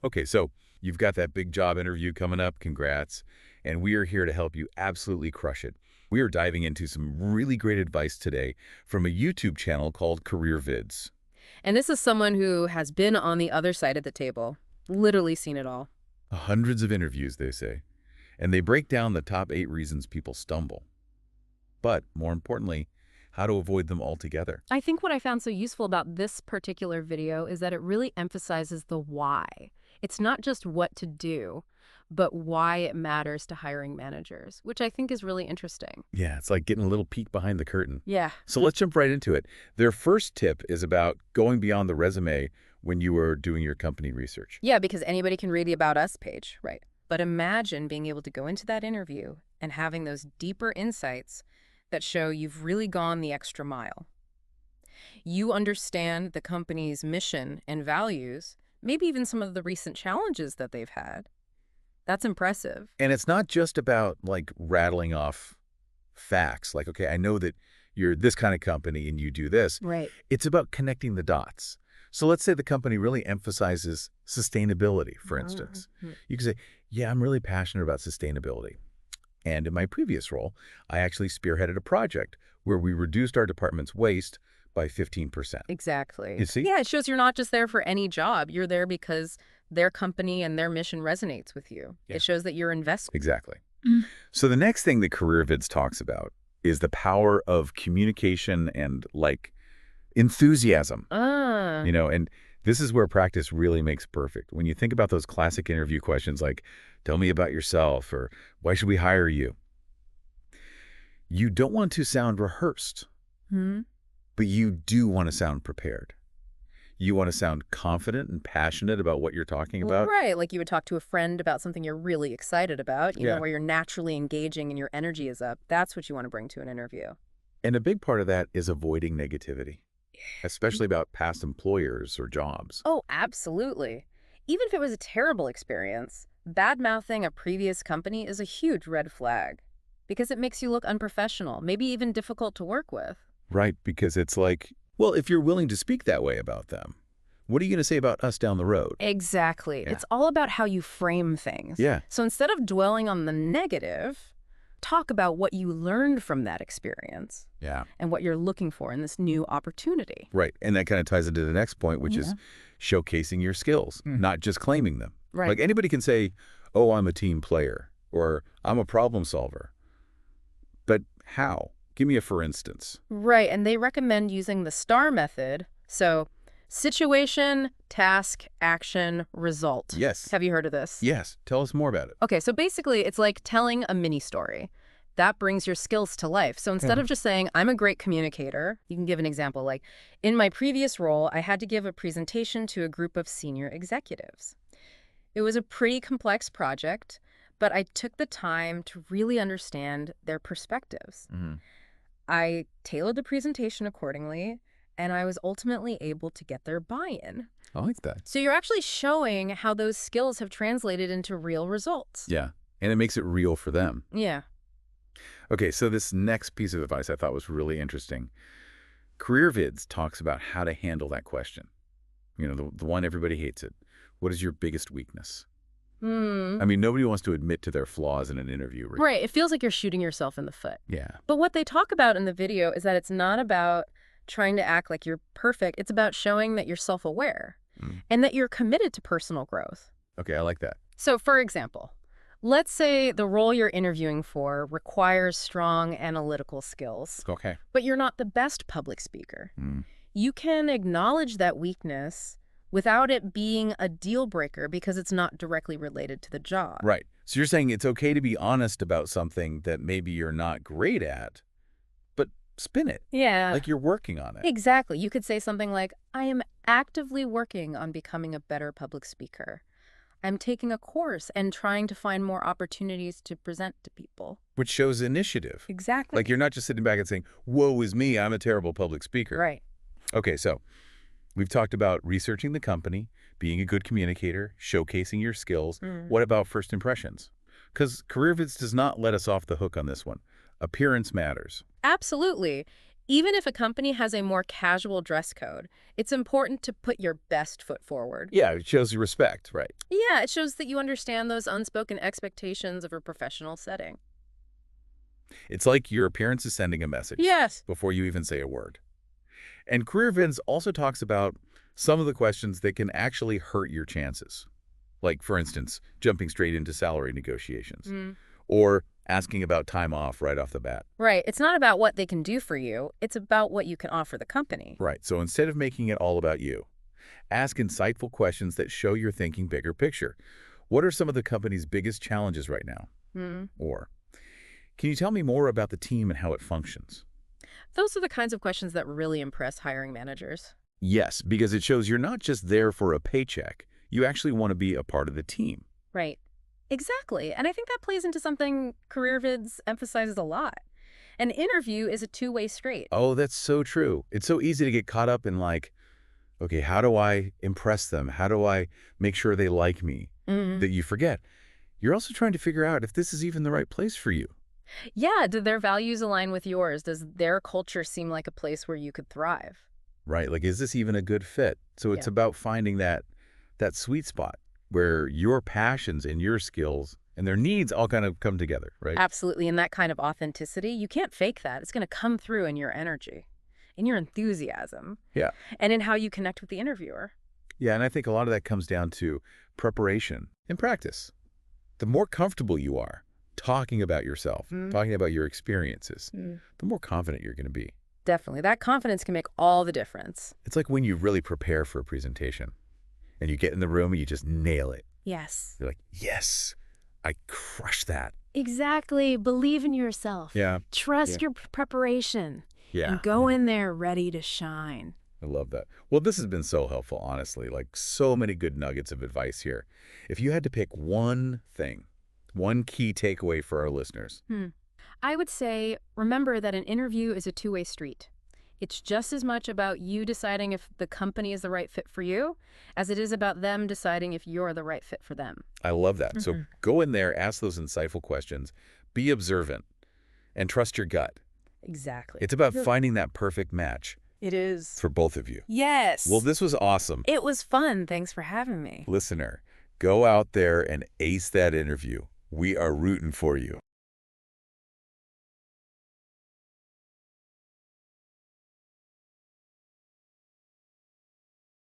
Okay, so you've got that big job interview coming up. Congrats. And we are here to help you absolutely crush it. We are diving into some really great advice today from a YouTube channel called Career Vids. And this is someone who has been on the other side of the table, literally seen it all. Hundreds of interviews, they say. And they break down the top 8 reasons people stumble. But more importantly, how to avoid them altogether. I think what I found so useful about this particular video is that it really emphasizes the why. It's not just what to do, but why it matters to hiring managers, which I think is really interesting. Yeah, it's like getting a little peek behind the curtain. Yeah. So let's jump right into it. Their first tip is about going beyond the resume when you are doing your company research. Yeah, because anybody can read the About Us page, right? But imagine being able to go into that interview and having those deeper insights that show you've really gone the extra mile. You understand the company's mission and values, maybe even some of the recent challenges that they've had. That's impressive. And it's not just about like rattling off facts like, okay, I know that you're this kind of company and you do this. Right. It's about connecting the dots. So let's say the company really emphasizes sustainability, for instance. Mhm. You can say, yeah, I'm really passionate about sustainability. And in my previous role, I actually spearheaded a project where we reduced our department's waste by 15%. Exactly. You see? Yeah, it shows you're not just there for any job. You're there because their company and their mission resonates with you. Yeah. It shows that you're invested. Exactly. So the next thing that CareerVids talks about is the power of communication and like enthusiasm. Ah. And this is where practice really makes perfect. When you think about those classic interview questions like, tell me about yourself, or why should we hire you? You don't want to sound rehearsed, Hmm. but you do want to sound prepared. You want to sound confident and passionate about what you're talking about. Right, like you would talk to a friend about something you're really excited about, Yeah. where you're naturally engaging and your energy is up. That's what you want to bring to an interview. And a big part of that is avoiding negativity, especially about past employers or jobs. Oh, absolutely. Even if it was a terrible experience, bad-mouthing a previous company is a huge red flag because it makes you look unprofessional, maybe even difficult to work with. Right, because it's like, well, if you're willing to speak that way about them, what are you going to say about us down the road? Exactly. Yeah. It's all about how you frame things. Yeah. So instead of dwelling on the negative, talk about what you learned from that experience Yeah. and what you're looking for in this new opportunity. Right. And that kind of ties into the next point, which is Yeah. showcasing your skills, not just claiming them. Right. Like anybody can say, oh, I'm a team player, or I'm a problem solver. But how? Give me a for instance. Right, and they recommend using the STAR method. So, situation, task, action, result. Yes. Have you heard of this? Yes. Tell us more about it. Okay, so basically it's like telling a mini story. That brings your skills to life. So instead of just saying, I'm a great communicator, you can give an example like, in my previous role, I had to give a presentation to a group of senior executives. It was a pretty complex project, but I took the time to really understand their perspectives. I tailored the presentation accordingly, and I was ultimately able to get their buy-in. I like that. So you're actually showing how those skills have translated into real results. Yeah. And it makes it real for them. Yeah. Okay, so this next piece of advice I thought was really interesting. CareerVids talks about how to handle that question. The one everybody hates it. What is your biggest weakness? I mean, nobody wants to admit to their flaws in an interview. Right. It feels like you're shooting yourself in the foot. Yeah. But what they talk about in the video is that it's not about trying to act like you're perfect. It's about showing that you're self-aware and that you're committed to personal growth. Okay, I like that. So, for example, let's say the role you're interviewing for requires strong analytical skills, Okay. but you're not the best public speaker. You can acknowledge that weakness without it being a deal breaker because it's not directly related to the job. Right. So you're saying it's okay to be honest about something that maybe you're not great at, but spin it. Yeah. Like you're working on it. Exactly. You could say something like, I am actively working on becoming a better public speaker. I'm taking a course and trying to find more opportunities to present to people. Which shows initiative. Exactly. Like you're not just sitting back and saying, woe is me, I'm a terrible public speaker. Right. Okay, so we've talked about researching the company, being a good communicator, showcasing your skills. What about first impressions? Because CareerVids does not let us off the hook on this one. Appearance matters. Absolutely. Even if a company has a more casual dress code, it's important to put your best foot forward. Yeah, it shows you respect, right? Yeah, it shows that you understand those unspoken expectations of a professional setting. It's like your appearance is sending a message Yes. before you even say a word. And CareerVids also talks about some of the questions that can actually hurt your chances. Like, for instance, jumping straight into salary negotiations or asking about time off right off the bat. Right. It's not about what they can do for you. It's about what you can offer the company. Right. So instead of making it all about you, ask insightful questions that show you're thinking bigger picture. What are some of the company's biggest challenges right now? Mm. Or, can you tell me more about the team and how it functions? Those are the kinds of questions that really impress hiring managers. Yes, because it shows you're not just there for a paycheck. You actually want to be a part of the team. Right. Exactly. And I think that plays into something CareerVids emphasizes a lot. An interview is a two-way street. Oh, that's so true. It's so easy to get caught up in like, okay, how do I impress them? How do I make sure they like me? That you forget. You're also trying to figure out if this is even the right place for you. Yeah, do their values align with yours? Does their culture seem like a place where you could thrive? Right? Like, is this even a good fit? So it's Yeah. about finding that sweet spot where your passions and your skills and their needs all kind of come together, right? Absolutely. And that kind of authenticity, you can't fake that. It's going to come through in your energy, in your enthusiasm, Yeah. and in how you connect with the interviewer. Yeah, and I think a lot of that comes down to preparation and practice. The more comfortable you are talking about yourself, talking about your experiences, the more confident you're going to be. Definitely. That confidence can make all the difference. It's like when you really prepare for a presentation and you get in the room and you just nail it. Yes. You're like, yes, I crushed that. Exactly. Believe in yourself. Yeah. Trust Yeah. your preparation. Yeah. And go in there ready to shine. I love that. Well, this has been so helpful, honestly. Like, so many good nuggets of advice here. If you had to pick one thing, one key takeaway for our listeners. I would say, remember that an interview is a two-way street. It's just as much about you deciding if the company is the right fit for you as it is about them deciding if you're the right fit for them. I love that. So go in there, ask those insightful questions, be observant, and trust your gut. Exactly. It's about finding that perfect match It is. for both of you. Yes. Well, this was awesome. It was fun. Thanks for having me. Listener, go out there and ace that interview. We are rooting for you.